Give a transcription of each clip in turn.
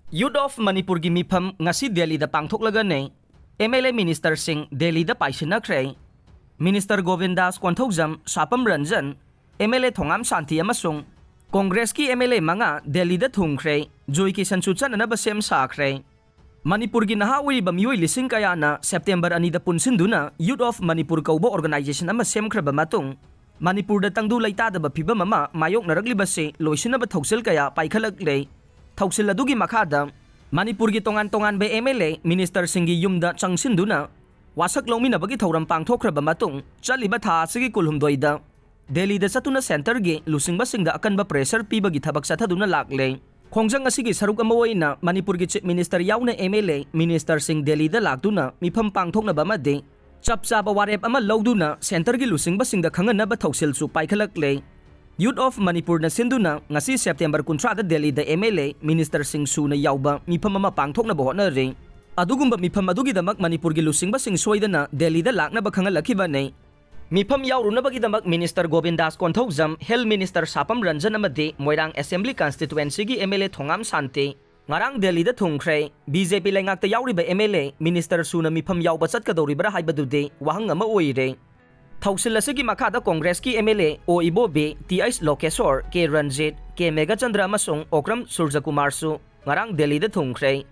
Youth of Manipur gi mifam ngasi Delhi da pangthoklaga nei MLA Minister Singh Delhi da paisinakre Minister Govindas Konthokjam Sapam Ranjan MLA Thongam Santi amasung Congress ki MLA manga Delhi da thungkre Joy Kisan Chuchan na basem sakre Manipur gi nahawi ba miyoy lising kaya na September ani da punsinduna Youth of Manipur kaubo organization ama semkra ba matung Manipur da tangdu laita da ba phiba mama mayok naragli ba se loisina ba thoksel kaya paikhalak le Thausil adugi makada Manipur gi tongan-tongan ba MLA Minister Singhi yumda changsinduna wasak lawmi na bagi thauram pangthokraba matung chaliba tha asigi kulhumdoida Delhi da satuna center gi lusingba singda akan ba pressure pibagi thabak sathaduna lakle khongjang asigi saruk ama oina Manipur gi chief minister yauna MLA Minister Singh Delhi da lakduna mifam pangthokna ba made chapcha ba warep ama lawduna center gi lusingba singda khangana ba thausil su paikhalakle Youth of Manipur na sinduna ngasi September 13 da Delhi da MLA Minister Singh Su na yauba mifam ama pangthokna ba hotna re adugumba mifam adugi damak Manipur gi lusingba sing soidana Delhi da lakna ba khangalakhiba nei mifam yauruna bagi damak Minister Govindas Konthokjam Health Minister Sapam Ranjan amade Moirang Assembly Constituency gi MLA Thongam Sante ngarang Delhi da thungkre BJP laingak ta yauriba MLA Minister Su na mifam yauba chatkadoribra haibadude wahang ama oire Thausil asigi makada Congress ki MLA O Ibobe T.S. Lokesor K. Ranjit K. Megachandra amasung Okram Surjakumar su ngarang Delhi da thungkre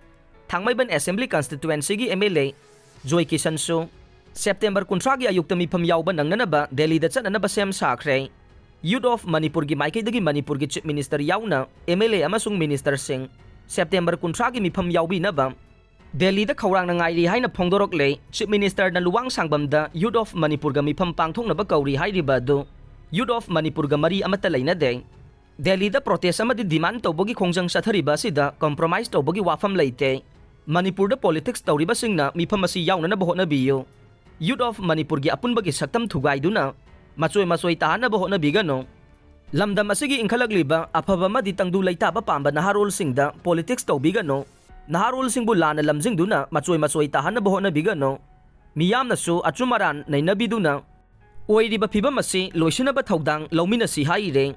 Thangmayban Assembly Constituency gi MLA Joy Kisan su September 13 gi ayukta mifam yauba nangnanaba Delhi da chananaba sem sakre Youth of Manipur gi maikaidagi Manipur gi Chief Minister yauna MLA amasung Minister Singh September 13 gi mifam yaubi naba Delhi da khawrang na ngairi haina phongdorok le Chief Minister na luwang sangbam da Youth of Manipur ga mifam pangthong na ba kauri hairiba do Youth of Manipur ga mari amata laina de Delhi da protest amadi demand tawbogi khongjang sathariba sida compromise tawbogi wafam leite Manipur da politics tawriba singna mifam asi yauna na bahona biyo Youth of Manipur gi apunba gi saktam thugaiduna machoy tahana bahona bigano lamdam asigi inkalagliba afaba madi tangdu laita ba pamba naharol singda politics tawbigano Naharol singbu lana lamjing duna machoy tahan na boho na bigano miyam na su at sumaran na inabiduna oy di ba piba masi loisina ba thawdang lawmin na si haire